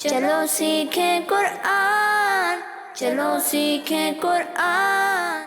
چلو سیکھیں قرآن، چلو سیکھیں قرآن۔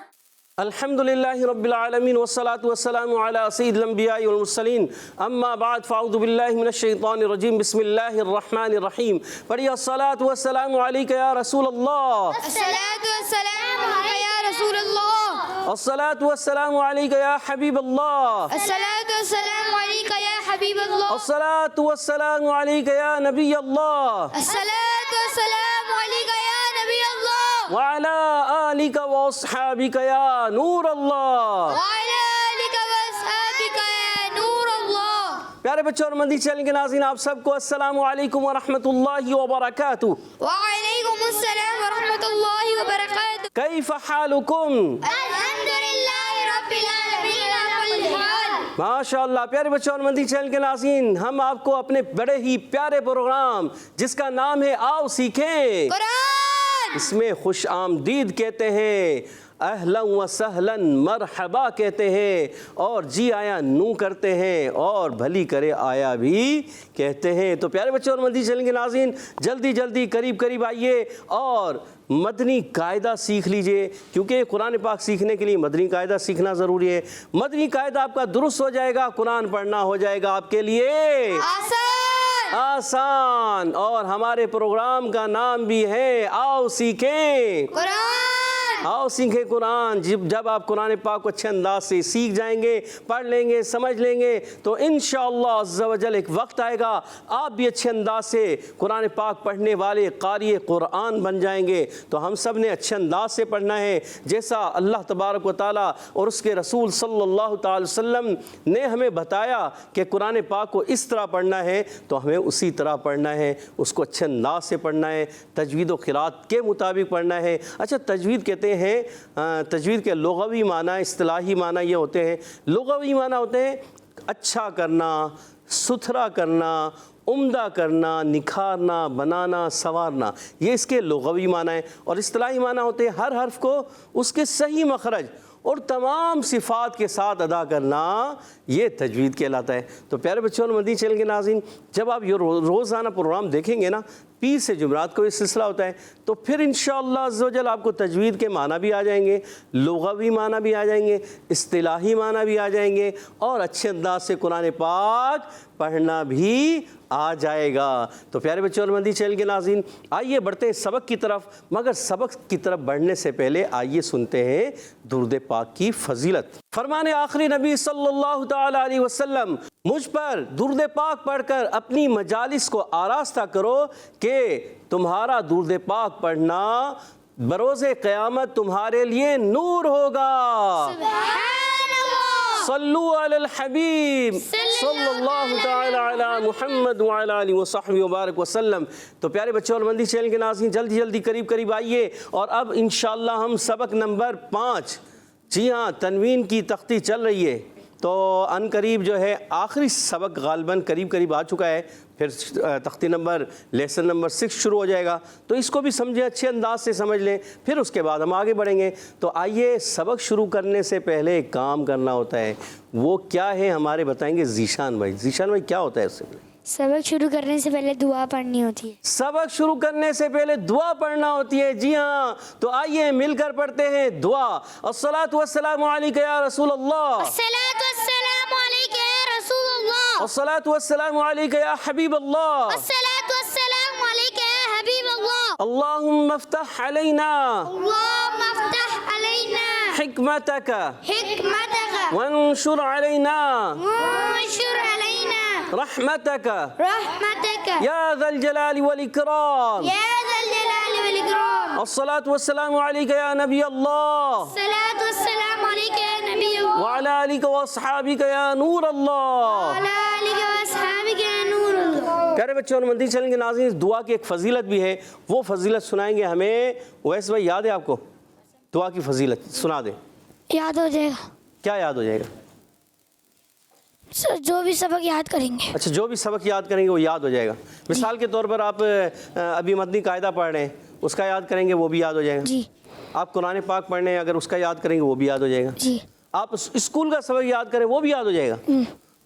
الحمدللہ رب العالمین والصلاة والسلام علی سید الانبیاء والمرسلین، اما بعد فاعوذ باللہ من الشیطان الرجیم، بسم اللہ الرحمن الرحیم۔ پڑھیے الصلاة والسلام علیک یا رسول اللہ، الصلاة والسلام علیک یا رسول اللہ، الصلاة والسلام علیک یا حبیب اللہ، الصلاة والسلام علیک یا حبیب اللہ، الصلاة والسلام علیک یا نبی اللہ، الصلاة والسلام علیک یا نبی اللہ، وعلی آلک واصحابک یا نور اللہ۔ وعلی آلک واصحابک یا نور اللہ۔ پیارے بچوں اور مدنی چینل کے ناظرین، آپ سب کو السلام علیکم ورحمۃ اللہ وبرکاتہ۔ وعلیکم السلام ورحمۃ اللہ وبرکاتہ۔ کیف حالکم؟ الحمدللہ رب العالمین علی کل حال۔ ماشاء اللہ۔ پیارے بچوں اور مدنی چینل کے ناظرین، ہم آپ کو اپنے بڑے ہی پیارے پروگرام جس کا نام ہے آؤ سیکھیں قرآن، اس میں خوش آمدید کہتے ہیں، اہلا و سہلا مرحبا کہتے ہیں، اور جی آیا نو کرتے ہیں، اور بھلی کرے آیا بھی کہتے ہیں۔ تو پیارے بچوں اور مدنی چینل کے ناظرین، جلدی جلدی قریب آئیے اور مدنی قاعدہ سیکھ لیجئے، کیونکہ قرآن پاک سیکھنے کے لیے مدنی قاعدہ سیکھنا ضروری ہے۔ مدنی قاعدہ آپ کا درست ہو جائے گا، قرآن پڑھنا ہو جائے گا آپ کے لیے آسان۔ اور ہمارے پروگرام کا نام بھی ہے آؤ سیکھیں قرآن۔ آؤ سیکھیں قرآن۔ جب آپ قرآن پاک کو اچھے انداز سے سیکھ جائیں گے، پڑھ لیں گے، سمجھ لیں گے، تو انشاءاللہ عز و جل ایک وقت آئے گا آپ بھی اچھے انداز سے قرآن پاک پڑھنے والے قاری قرآن بن جائیں گے۔ تو ہم سب نے اچھے انداز سے پڑھنا ہے، جیسا اللہ تبارک و تعالیٰ اور اس کے رسول صلی اللہ تعالی وسلم نے ہمیں بتایا کہ قرآن پاک کو اس طرح پڑھنا ہے، تو ہمیں اسی طرح پڑھنا ہے، اس کو اچھے انداز سے پڑھنا ہے، تجوید و قرات کے مطابق پڑھنا ہے۔ اچھا، تجوید کہتے ہیں، تجوید کے لغوی معنی، اصطلاحی معنی یہ ہوتے ہیں۔ لغوی معنی ہوتے ہیں اچھا کرنا، ستھرا کرنا، عمدہ کرنا، نکھارنا، بنانا، سنوارنا، یہ اس کے لغوی معنی ہیں۔ اور اصطلاحی معنی ہوتے ہیں ہر حرف کو اس کے صحیح مخرج اور تمام صفات کے ساتھ ادا کرنا، یہ تجوید کہلاتا ہے۔ تو پیارے بچوں اور مدنی چینل کے ناظرین، جب آپ یہ روزانہ پروگرام دیکھیں گے نا، پیر سے جمعرات کو یہ سلسلہ ہوتا ہے، تو پھر انشاءاللہ عز و جل آپ کو تجوید کے معنی بھی آ جائیں گے، لغوی معنی بھی آ جائیں گے، اصطلاحی معنی بھی آ جائیں گے، اور اچھے انداز سے قرآن پاک پڑھنا بھی آ جائے گا۔ تو پیارے بچوں اور مدنی چینل کے ناظرین، آئیے بڑھتے ہیں سبق کی طرف، مگر سبق کی طرف بڑھنے سے پہلے آئیے سنتے ہیں درود پاک کی فضیلت۔ فرمان آخری نبی صلی اللہ تعالی علیہ وسلم، مجھ پر درود پاک پڑھ کر اپنی مجالس کو آراستہ کرو کہ تمہارا درود پاک پڑھنا بروز قیامت تمہارے لیے نور ہوگا۔ صلو علی الحبیب صلی اللہ تعالی علی محمد وعلی آلہ وصحبہ وبارک وسلم۔ تو پیارے بچوں اور مدنی چینل کے ناظرین، جلدی جلدی قریب آئیے، اور اب انشاءاللہ ہم سبق نمبر 5، جی ہاں، تنوین کی تختی چل رہی ہے، تو ان قریب جو ہے آخری سبق غالباً قریب آ چکا ہے، پھر تختی نمبر لیسن نمبر 6 شروع ہو جائے گا، تو اس کو بھی سمجھیں، اچھے انداز سے سمجھ لیں، پھر اس کے بعد ہم آگے بڑھیں گے۔ تو آئیے، سبق شروع کرنے سے پہلے ایک کام کرنا ہوتا ہے، وہ کیا ہے ہمارے بتائیں گے ذیشان بھائی۔ ذیشان بھائی، کیا ہوتا ہے اس سے پہلے؟ سبق شروع کرنے سے پہلے دعا پڑھنی ہوتی ہے۔ سبق شروع کرنے سے پہلے دعا پڑھنا ہوتی ہے، جی ہاں۔ تو آئیے مل کر پڑھتے ہیں دعا۔ الصلاۃ والسلام علیک یا رسول اللہ، الصلاة والسلام علیک یا رسول اللہ، الصلاۃ والسلام علیک یا حبیب اللہ، الصلاة والسلام علیک یا حبیب اللہ، اللہم افتح علینا اللہم افتح علینا حکمتک حکمتک وانشر علینا وانشر علینا رحمتک رحمتک یا ذا الجلال والاکرام۔ یا ذا الجلال والاکرام۔ الصلاۃ والسلام علیک یا نبی اللہ، الصلاة والسلام علیک یا نبی اللہ، وعلی آلک واصحابک یا نور اللہ۔ وعلی آلہ واصحابہ یا نور اللہ۔ پیارے بچوں اور مدنی چینل کے ناظرین، اس دعا کی ایک فضیلت بھی ہے، وہ فضیلت سنائیں گے ہمیں۔ ویس بھائی، یاد ہے آپ کو دعا کی فضیلت؟ سنا دیں۔ یاد ہو جائے گا، کیا یاد ہو جائے گا؟ جو بھی سبق یاد کریں گے۔ اچھا، جو بھی سبق یاد کریں گے وہ یاد ہو جائے گا۔ مثال کے طور پر آپ ابھی مدنی قاعدہ پڑھ رہے ہیں، اس کا یاد کریں گے وہ بھی یاد ہو جائے گا۔ جی آپ قرآن پاک پڑھ رہے ہیں، اگر اس کا یاد کریں گے وہ بھی یاد ہو جائے گا۔ جی آپ اسکول کا سبق یاد کریں وہ بھی یاد ہو جائے گا۔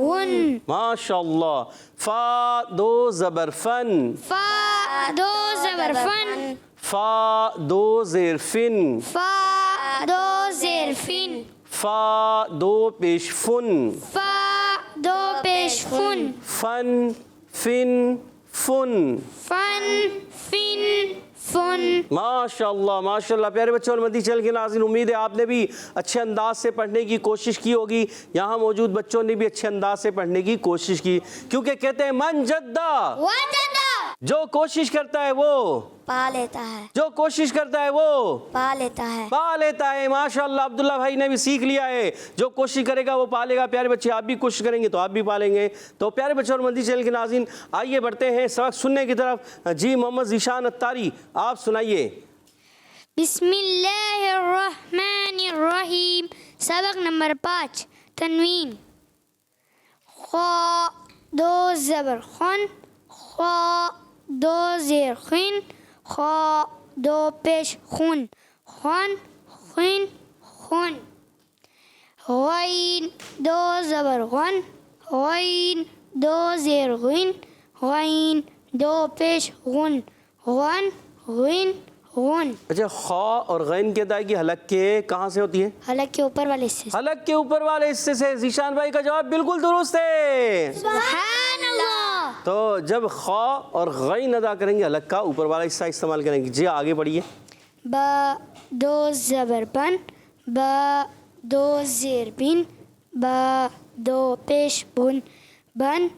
ون. ماشاء اللہ. فا دو زبر فن. فا دو زبر فن. فا دو زیر فن. فا دو زیر فن. فا دو پیش فن. فا دو پیش فن. فن فن فن. فن فن فن. ماشاء اللہ ماشاء اللہ. پیارے بچوں اور مدنی چینل کے ناظرین، امید ہے آپ نے بھی اچھے انداز سے پڑھنے کی کوشش کی ہوگی. یہاں موجود بچوں نے بھی اچھے انداز سے پڑھنے کی کوشش کی، کیونکہ کہتے ہیں من جدہ، وجد جو کوشش کرتا ہے وہ پا لیتا ہے. جو کوشش کرتا ہے وہ پا لیتا ہے. پا لیتا ہے. ماشاء اللہ عبداللہ بھائی نے بھی سیکھ لیا ہے، جو کوشش کرے گا وہ پالے گا. پیارے بچے آپ بھی کوشش کریں گے تو آپ بھی پالیں گے. تو پیارے بچے اور مدنی چینل کے ناظرین، آئیے بڑھتے ہیں سبق سننے کی طرف. جی محمد ذیشان اتاری آپ سنائیے. بسم اللہ الرحمن الرحیم. سبق نمبر 5 تنوین. خا دو زبر خن. خا دو زیر خن. خا دو پیش خون. خن خن خن. غین دو زبر غن. غین دو زیر غن. غین دو پیش غن. غن غن غن. اچھا، خا اور غین کی ادائیگی حلق کے کہاں سے ہوتی ہے؟ حلق کے اوپر والے حصے سے. حلق کے اوپر والے حصے سے. ذیشان بھائی کا جواب بالکل درست ہے. سبحان اللہ. تو جب خا اور غین ادا کریں گے حلق کا اوپر والا حصہ استعمال کریں گے. جی آگے بڑھیے. با دو زبر بن. با دو زیر بن. با دو پیش بن. بن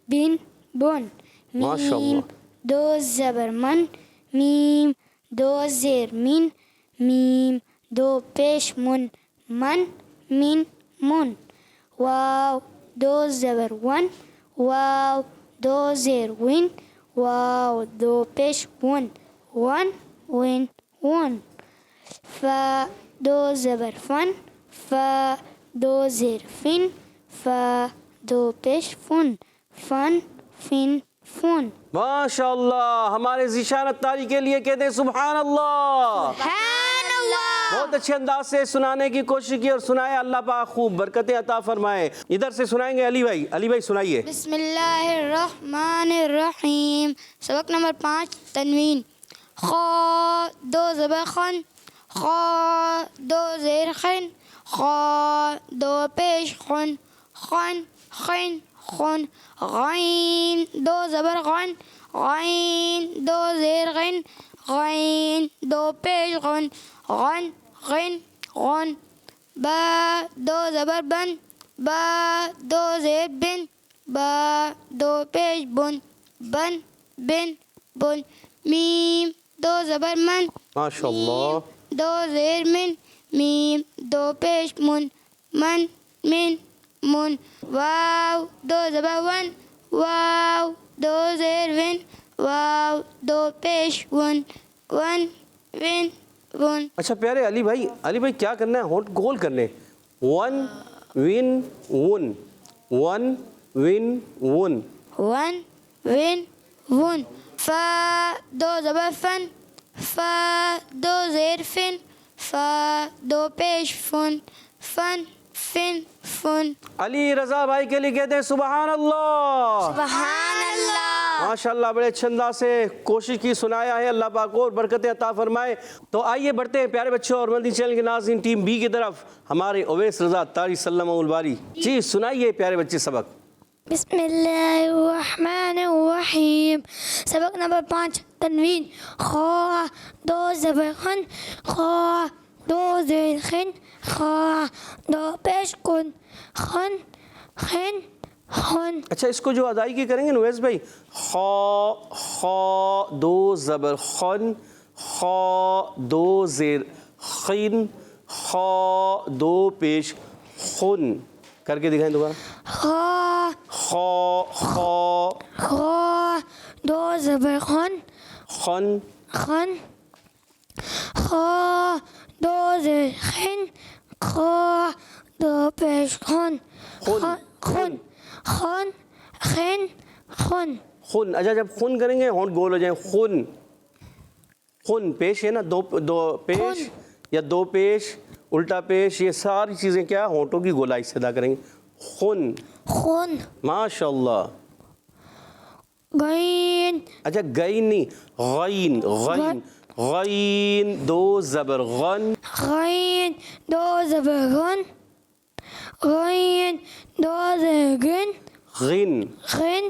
بن بن. ماشاء اللہ. میم دو زبر من. میم دو زیر من. میم دو پیش من. من من من. واو دو زبر ون. واو دو زیر ون. واو دو پیش ون. One one one. فا دو زبر فن. فا دو زیر فن. فا دو پیش فن. فن فن فن. ماشاء اللہ. ہمارے ذیشان اتاری کے لیے کہتے ہیں سبحان اللہ. سبحان اللہ. بہت اچھے انداز سے سنانے کی کوشش کی اور سنائے. اللہ پاک خوب برکتیں عطا فرمائے. ادھر سے سنائیں گے علی بھائی. علی بھائی سنائیے. بسم اللہ الرحمن الرحیم. سبق نمبر 5 تنوین. خا دو زبر خن. خا دو زیر خن. خا دو پیش خن. خن خن خن. غین دو زبر غن. غین دو زیر غن. غین دو پیش غن. غن غن غن. با دو زبر بن. با دو زیر بن. با دو پیش بن. بن بن بن. میم دو زبر من. ماشاء اللہ. دو زیر من. میم دو پیش من. من من من. واو دو زبر ون. واو دو زیر ون. واو دو پیش ون. One one one. اچھا پیارے علی بھائی کیا کرنا ہے؟ ہونٹ گول کرنے. One one one. One one one. One one one. فا دو زبر فن. فا دو زیر فن. فا دو پیش فن. فن فن فن. علی رضا بھائی کے لیے کہتے ہیں سبحان اللہ. سبحان اللہ. ماشاء اللہ بڑے اچھے انداز سے کوشش کی، سنایا ہے. اللہ پاک اور برکتیں عطا فرمائے. تو آئیے بڑھتے ہیں پیارے بچوں اور مدنی چینل کے ناظرین ٹیم بی کی طرف. ہمارے اویس رضا اتاری سلم الباری جی سنائیے پیارے بچے سبق. بسم اللہ الرحمن الرحیم. سبق نمبر 5 تنوین. خا دو زبر خن. خا دو زیر خن. خا دو پیش کن. خن خن خن. اچھا اس کو جو ادائیگی کریں گے نویس بھائی، خا دو زبر خن. خا دو زیر خین. خا دو پیش خن. کر کے دکھائیں دوبارہ. خا خا خا دو زبر خن. خن. خن. خا دو زیر خن. خا دو پیش خن. خن. خن خن خن خن. خن. اچھا جب خن کریں گے ہونٹ گول ہو جائیں. خن. خن پیش ہے نا، دو پیش یا دو پیش الٹا پیش، یہ ساری چیزیں کیا ہونٹوں کی گولائی سے ادا کریں گے. خن. خن. ماشاء اللہ. غین. اچھا غین نہیں, غین. غین غین دو زبر غن. غین دو زبر غن. غین دو زبر غن. غن. غن.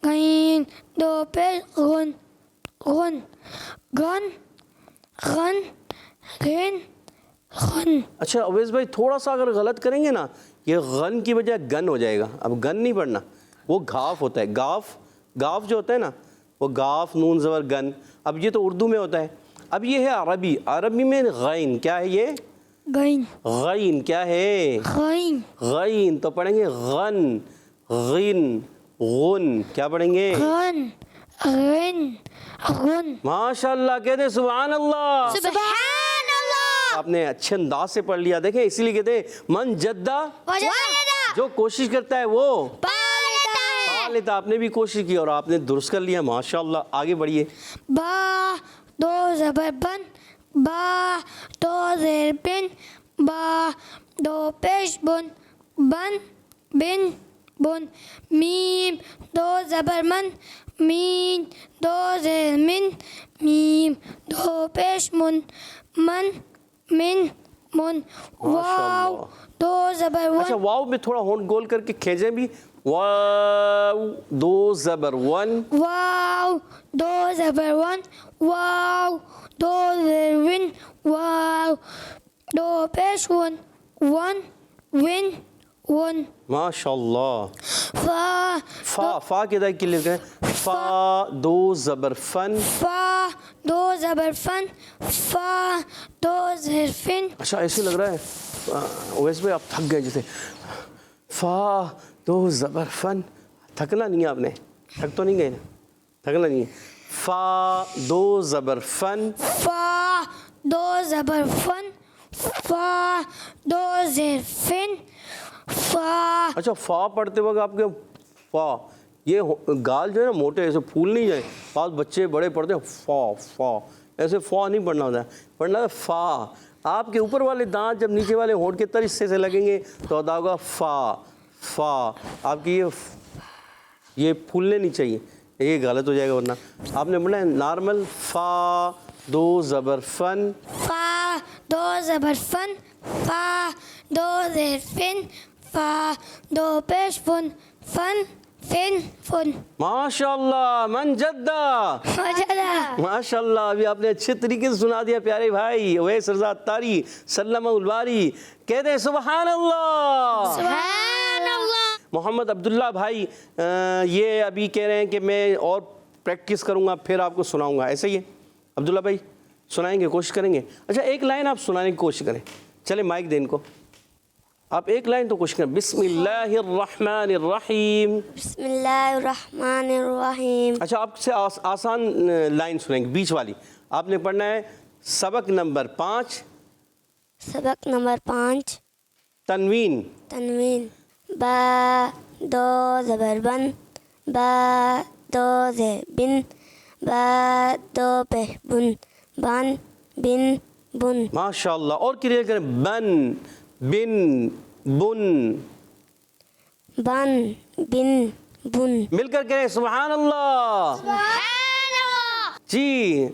غین دو پیش غن. غن. غن. غن. غن. غن. اچھا اویس بھائی تھوڑا سا اگر غلط کریں گے نا, یہ غن کی بجائے گن ہو جائے گا. اب گن نہیں پڑھنا, وہ گھاف ہوتا ہے. گاف, گاف جو ہوتا ہے نا وہ گاف نون زبر گن. اب یہ تو اردو میں ہوتا ہے. اب یہ ہے عربی. عربی میں غین کیا ہے, یہ غین. غین کیا ہے, غین. غین. تو پڑھیں گے غن, غن, غن. کیا پڑھیں گے, غن. غن. غن. ماشاء اللہ. کہتے ہیں سبحان اللہ. سبحان اللہ. آپ نے اچھے انداز سے پڑھ لیا. دیکھیں اسی لیے کہتے ہیں من جدہ, وجدہ جو کوشش کرتا ہے وہ پا لیتا ہے. پا لیتا. آپ نے بھی کوشش کی اور آپ نے درست کر لیا. ماشاء اللہ. آگے بڑھیے. با دو زبر بن. با دو زیر بن. با دو پیش بن. بن. بن. بن. میم دو زبر من. مین دو زیر من. میم دو پیش من. من. من. من. واو دو زبر اچھا ون. واو میں تھوڑا ہونٹ گول کر کے کھینچیں بھی. واو دو زبر ون. واو دو زبر ون. واو دو زیر ون. واو دو پیش ون. ون. ون. ون. ماشاء اللہ. فا. فا, فا کے دائی کلیئر کریں. فا دو زبر فن. فا دو زبر فن. فا دو زیر فن. اچھا ایسے لگ رہا ہے اویس بھائی آپ تھک گئے جیسے. فا دو زبر فن. تھکنا نہیں ہے آپ نے, تھک تو نہیں گئے نا, تھکنا نہیں ہے. فا دو زبر فن. فا دو زبر فن. فا دو زیر فن. فا. اچھا فا پڑھتے وقت آپ کے فا, یہ گال جو ہے نا موٹے ایسے پھول نہیں جائیں. بعض بچے بڑے پڑھتے ہیں فا فا, ایسے فا نہیں پڑھنا ہوتا ہے, پڑھنا ہے فا. آپ کے اوپر والے دانت جب نیچے والے ہونٹ کے تر حصے سے لگیں گے تو ادا ہوگا فا. فا آپ کی یہ پھولنے نہیں چاہیے, یہ غلط ہو جائے گا ورنہ. آپ نے پڑھنا ہے نارمل فا دو زبر فن. فا دو زبر فن. فا دو زیر فن. فا دو پیش فن. فن. فن. فن. ماشاء اللہ. من جدہ. وجدہ. ماشاء اللہ. ابھی آپ نے اچھے طریقے سے سنا دیا پیارے بھائی. اویس رضا اتاری سلمہ الباری کہتے ہیں سبحان اللہ. سبحان اللہ. محمد عبداللہ بھائی یہ ابھی کہہ رہے ہیں کہ میں اور پریکٹس کروں گا پھر آپ کو سناؤں گا, ایسا ہی ہے عبداللہ بھائی؟ سنائیں گے, کوشش کریں گے. اچھا ایک لائن آپ سنانے کی کوشش کریں. چلیں مائک دیں ان کو, آپ ایک لائن تو کوشش کریں. بسم اللہ الرحمن الرحیم. بسم اللہ الرحمن الرحیم. اچھا آپ سے آسان لائن سنیں گے, بیچ والی. آپ نے پڑھنا ہے سبق نمبر 5 سبق نمبر 5 تنوین. تنوین. با دو زبر بن. با دو زیر بن. با دو پیش بن. بن. بن. بن. ماشاء اللہ. اور کلیئر کریں. بن بن بن. بن. بن. بن. مل کر کہیں سبحان اللہ. سبحان اللہ. جی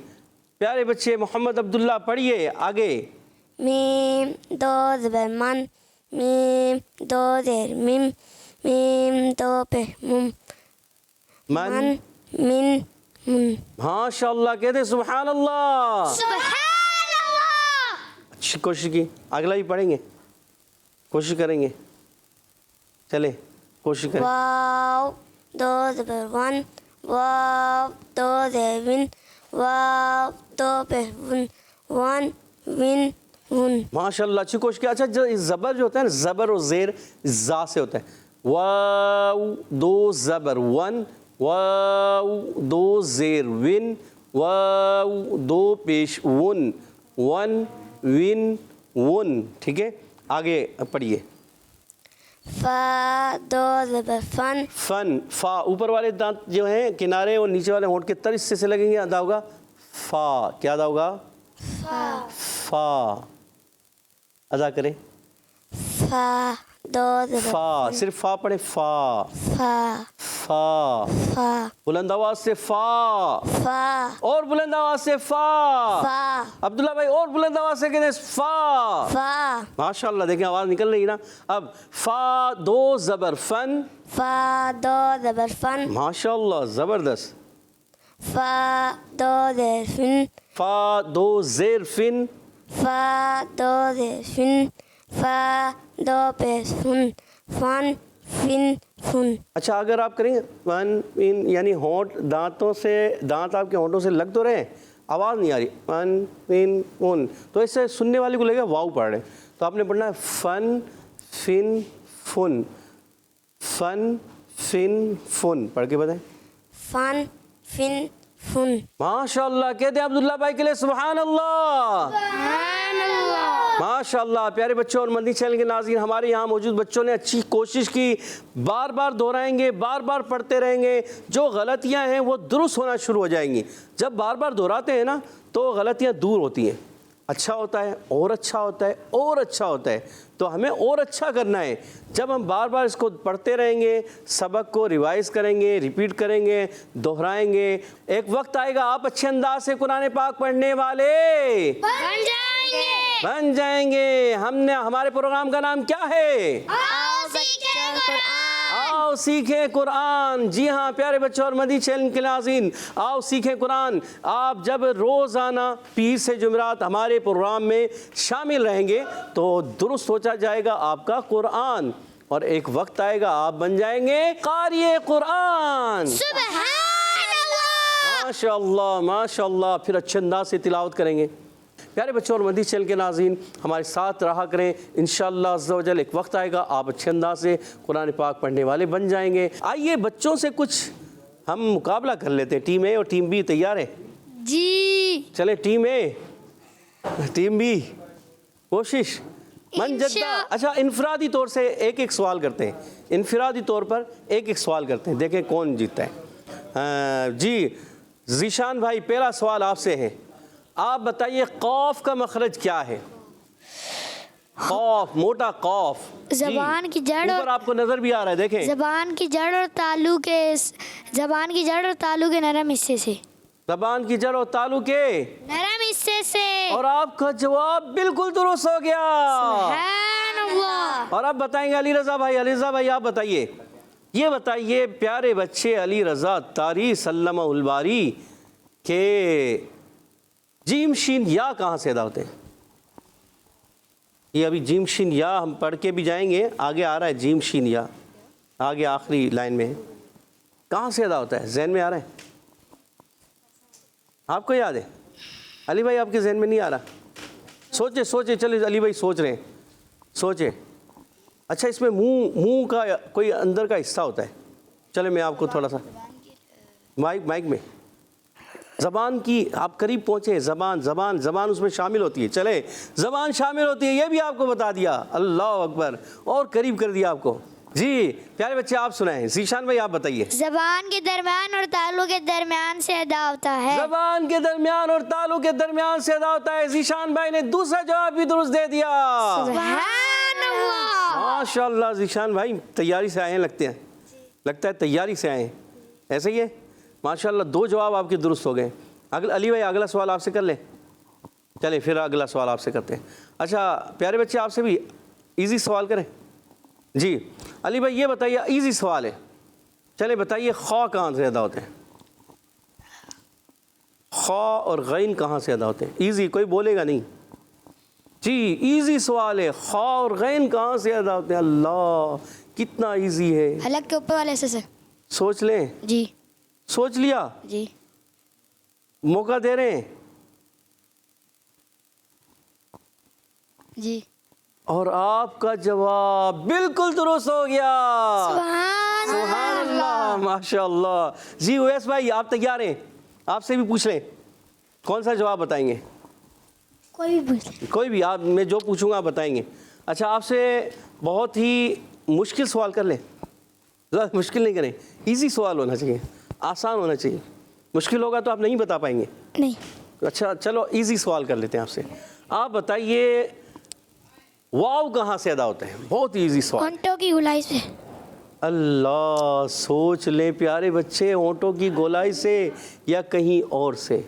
پیارے بچے محمد عبداللہ پڑھیے آگے. میم دو زبر من. میم دو زیر میم. میم دو پیش مم. من. من. من. من. ماشاء اللہ. کہتے ہیں سبحان اللہ. سبحان اللہ. اچھی کوشش کی. اگلا بھی پڑھیں گے, کوشش کریں گے. چلے کوشش کریں. واو دو زبر ون. واو دو زیر ون. واو دو پیش ون. ون. ون. ون. ماشاء اللہ اچھی کوشش کی. اچھا جو زبر جو ہوتا ہے نا, زبر و زیر زا سے ہوتا ہے. واو دو زبر ون. واو دو زیر ون. واو دو پیش ون. One one one. ٹھیک ہے آگے پڑھیے. فا دو زبر فن. فن. فا اوپر والے دانت جو ہیں کنارے اور نیچے والے ہونٹ کے تر حصے سے لگیں گے, ادا ہوگا فا. کیا ادا ہوگا؟ فا. ادا کریں. فا دو زبر فا، صرف فا پڑھیں، فا فا فا، فا بلند آواز سے فا، فا اور بلند آواز سے فا، فا عبداللہ بھائی اور بلند آواز سے کہتے ہیں فا، فا ماشاءاللہ دیکھیں آواز نکل رہی نا. اب فا دو زبر فن، فا دو زبر فن ماشاءاللہ زبردست. فا دو زیر فن فا دو زیر فن، فا دو زیر فن فا دو پیش فن فن فن فن. اچھا اگر آپ کریں گے ون ان یعنی ہونٹ دانتوں سے، دانت آپ کے ہونٹوں سے لگ تو رہے ہیں، آواز نہیں آ رہی، ون ان ان، تو اس سے سننے والے کو لگے گا واؤ پڑھ رہے ہیں. تو آپ نے پڑھنا ہے فن فن فن، فن فن فن، پڑھ کے بتائیں. فن فن فن. ماشاءاللہ کہتے ہیں عبداللہ بھائی کے لیے سبحان اللہ. ماشاء اللہ. پیارے بچوں اور مدنی چینل کے ناظرین، ہمارے یہاں موجود بچوں نے اچھی کوشش کی، بار بار دہرائیں گے، بار بار پڑھتے رہیں گے، جو غلطیاں ہیں وہ درست ہونا شروع ہو جائیں گی. جب بار بار دہراتے ہیں نا تو غلطیاں دور ہوتی ہیں، اچھا ہوتا ہے اور اچھا ہوتا ہے اور اچھا ہوتا ہے. تو ہمیں اور اچھا کرنا ہے. جب ہم بار بار اس کو پڑھتے رہیں گے، سبق کو ریوائز کریں گے، ریپیٹ کریں گے، دہرائیں گے، ایک وقت آئے گا آپ اچھے انداز سے قرآن پاک پڑھنے والے بن جائیں گے. بن جائیں گے. ہمارے پروگرام کا نام کیا ہے؟ آؤ سیکھیں قرآن. آؤ سیکھیں قرآن. جی ہاں پیارے بچوں اور مدنی چینل کے ناظرین، آؤ سیکھیں قرآن. آپ جب روزانہ پیر سے جمعرات ہمارے پروگرام میں شامل رہیں گے تو درست ہوتا جائے گا آپ کا قرآن، اور ایک وقت آئے گا آپ بن جائیں گے قاری قرآن. سبحان اللہ. ماشاء اللہ ماشاء اللہ. پھر اچھے انداز سے تلاوت کریں گے. پیارے بچوں اور مدنی چینل کے ناظرین، ہمارے ساتھ رہا کریں. انشاءاللہ عز و جل ایک وقت آئے گا آپ اچھے انداز سے قرآن پاک پڑھنے والے بن جائیں گے. آئیے بچوں سے کچھ ہم مقابلہ کر لیتے ہیں. ٹیم اے اور ٹیم بی تیار ہے؟ جی چلے ٹیم اے ٹیم بی کوشش من جدہ. اچھا انفرادی طور سے ایک ایک سوال کرتے ہیں، انفرادی طور پر ایک ایک سوال کرتے ہیں، دیکھیں کون جیتا ہے. جی ذیشان بھائی پہلا سوال آپ سے ہے. آپ بتائیے قاف کا مخرج کیا ہے؟ قاف، موٹا قاف. زبان کی جڑ اوپر آپ کو نظر بھی آ رہا ہے، دیکھیں. زبان کی جڑ اور تالو کے نرم حصے سے. زبان کی جڑ اور تالو کے نرم حصے سے. اور آپ کا جواب بالکل درست ہو گیا. سبحان اللہ. اور آپ بتائیں گے علی رضا بھائی. علی رضا بھائی آپ بتائیے، یہ بتائیے پیارے بچے علی رضا طاری سلمہ الباری کہ جیم شین یا کہاں سے ادا ہوتے ہیں؟ یہ ابھی جیم شین یا ہم پڑھ کے بھی جائیں گے، آگے آ رہا ہے جیم شین یا، آگے آخری لائن میں ہے. کہاں سے ادا ہوتا ہے؟ ذہن میں آ رہا ہے؟ آپ کو یاد ہے؟ علی بھائی آپ کے ذہن میں نہیں آ رہا؟ سوچے چلے علی بھائی سوچ رہے ہیں، سوچے. اچھا اس میں منہ کا کوئی اندر کا حصہ ہوتا ہے. چلے میں آپ کو تھوڑا سا مائک میں زبان کی آپ قریب پہنچے. زبان اس میں شامل ہوتی ہے. چلے زبان شامل ہوتی ہے، یہ بھی آپ کو بتا دیا. اللہ اکبر، اور قریب کر دیا آپ کو. جی پیارے بچے آپ سنائیں. ذیشان بھائی آپ بتائیے. زبان کے درمیان اور تالو کے درمیان سے ادا ہوتا ہے. زبان کے درمیان اور تالو کے درمیان سے ادا ہوتا ہے. ذیشان بھائی نے دوسرا جواب بھی درست دے دیا. سبحان اللہ. ماشاءاللہ. ذیشان بھائی تیاری سے آئے ہیں، لگتا ہے تیاری سے آئے ہیں. ایسا ہی ہے ماشاءاللہ. 2 جواب آپ کے درست ہو گئے. علی بھائی اگلا سوال آپ سے کر لیں. چلے پھر اگلا سوال آپ سے کرتے ہیں. اچھا پیارے بچے آپ سے بھی ایزی سوال کریں. جی علی بھائی یہ بتائیے، ایزی سوال ہے. چلے بتائیے خا کہاں سے ادا ہوتے ہیں؟ خا اور غین کہاں سے ادا ہوتے ہیں؟ ایزی، کوئی بولے گا نہیں. جی ایزی سوال ہے. خا اور غین کہاں سے ادا ہوتے ہیں؟ اللہ کتنا ایزی ہے. حلق کے اوپر والے حصے سے. سوچ لیں. جی سوچ لیا؟ جی موقع دے رہے ہیں. جی اور آپ کا جواب بالکل درست ہو گیا. سبحان اللہ ماشاء اللہ. جی اویس بھائی آپ تیار ہیں؟ آپ سے بھی پوچھ لیں کون سا جواب بتائیں گے؟ کوئی بھی آپ، میں جو پوچھوں گا آپ بتائیں گے. اچھا آپ سے بہت ہی مشکل سوال کر لیں. زیادہ مشکل نہیں کریں، ایزی سوال ہونا چاہیے، آسان ہونا چاہیے. مشکل ہوگا تو آپ نہیں بتا پائیں گے. نہیں. اچھا چلو ایزی سوال کر لیتے ہیں آپ سے. آپ بتائیے واو کہاں سے ادا ہوتے ہیں؟ بہت ایزی سوال. اونٹوں کی گولائی سے. اللہ، سوچ لیں پیارے بچے، اونٹوں کی گولائی سے یا کہیں اور سے؟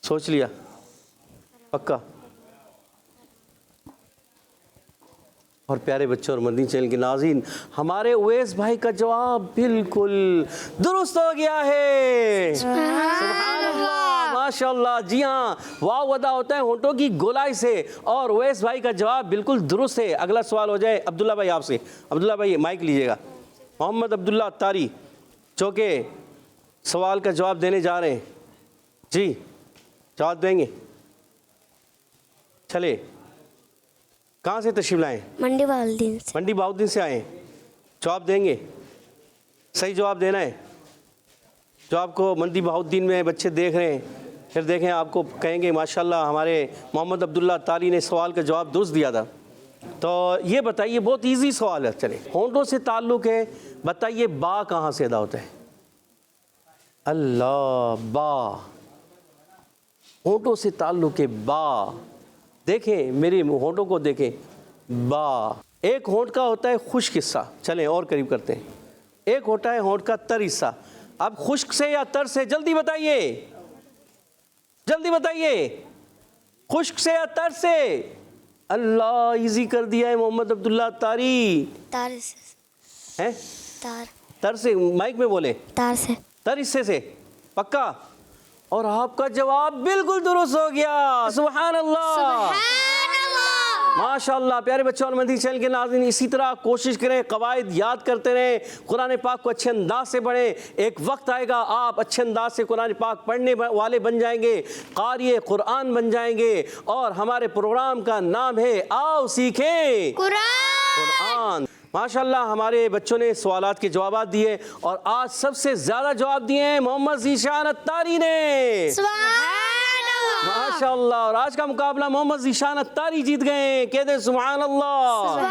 سوچ لیا پکا؟ اور پیارے بچوں اور مدنی چینل کے ناظرین، ہمارے اویس بھائی کا جواب بالکل درست ہو گیا ہے. سبحان اللہ، ماشاء اللہ. جی ہاں، واو ادا ہوتا ہے ہونٹوں کی گولائی سے، اور اویس بھائی کا جواب بالکل درست ہے. اگلا سوال ہو جائے عبداللہ بھائی آپ سے. عبداللہ بھائی مائک لیجیے گا. محمد عبداللہ اتاری جو کہ سوال کا جواب دینے جا رہے ہیں. جی جواب دیں گے؟ چلے، کہاں سے تشریف لائیں؟ منڈی بہاؤالدین سے. منڈی بہاؤالدین سے آئے ہیں. جواب دیں گے؟ صحیح جواب دینا ہے. جو آپ کو منڈی بہاؤالدین میں بچے دیکھ رہے ہیں، پھر دیکھیں آپ کو کہیں گے ماشاءاللہ ہمارے محمد عبداللہ تاری نے سوال کا جواب درست دیا تھا. تو یہ بتائیے، بہت ایزی سوال ہے. چلیں، ہونٹوں سے تعلق ہے، بتائیے با کہاں سے ادا ہوتا ہے؟ اللہ، با، ہونٹوں سے تعلق ہے با. دیکھیں میری ہونٹوں کو دیکھیں، با. ایک ہونٹ کا ہوتا ہے خشک حصہ. چلیں اور قریب کرتے ہیں. ایک ہوتا ہے ہونٹ کا تر حصہ. اب خشک سے یا تر سے؟ جلدی بتائیے، جلدی بتائیے، خشک سے یا تر سے؟ اللہ، ایزی کر دیا ہے محمد عبداللہ تاری. تار سے. ہیں؟ تر سے. مائک میں بولیں. تار سے. تر حصے سے؟ پکا؟ اور آپ کا جواب بالکل درست ہو گیا. سبحان اللہ، ماشاء اللہ. پیارے بچوں اور مدنی چینل کے ناظرین، اسی طرح کوشش کریں، قواعد یاد کرتے رہیں، قرآن پاک کو اچھے انداز سے پڑھیں. ایک وقت آئے گا آپ اچھے انداز سے قرآن پاک پڑھنے والے بن جائیں گے، قاری قرآن بن جائیں گے. اور ہمارے پروگرام کا نام ہے آؤ سیکھیں قرآن. ماشاءاللہ ہمارے بچوں نے سوالات کے جوابات دیے، اور آج سب سے زیادہ جواب دیے ہیں محمد ذیشان اتاری نے. ماشاءاللہ. اور آج کا مقابلہ محمد ذیشان اتاری جیت گئے. کہتے ہیں سبحان اللہ.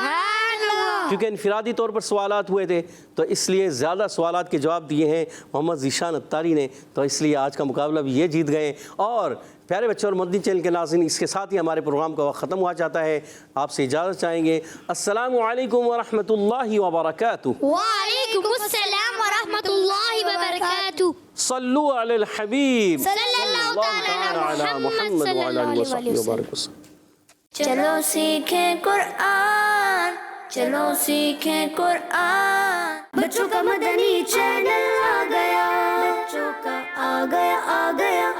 کیونکہ انفرادی طور پر سوالات ہوئے تھے، تو اس لیے زیادہ سوالات کے جواب دیے ہیں محمد ذیشان اتاری نے، تو اس لیے آج کا مقابلہ بھی یہ جیت گئے. اور پیارے بچوں اور مدنی چینل کے ناظرین، اس کے ساتھ ہی ہمارے پروگرام کا وقت ختم ہوا جاتا ہے. آپ سے اجازت چاہیں گے. السلام علیکم ورحمۃ اللہ وبرکاتہ. وعلیکم السلام ورحمۃ اللہ وبرکاتہ. صلو علی الحبیب صلی اللہ تعالی علی محمد صلی اللہ علیہ وسلم. چلو سیکھیں قرآن، چلو سیکھیں قرآن. بچوں کا مدنی چینل آ گیا، بچوں کا آ گیا.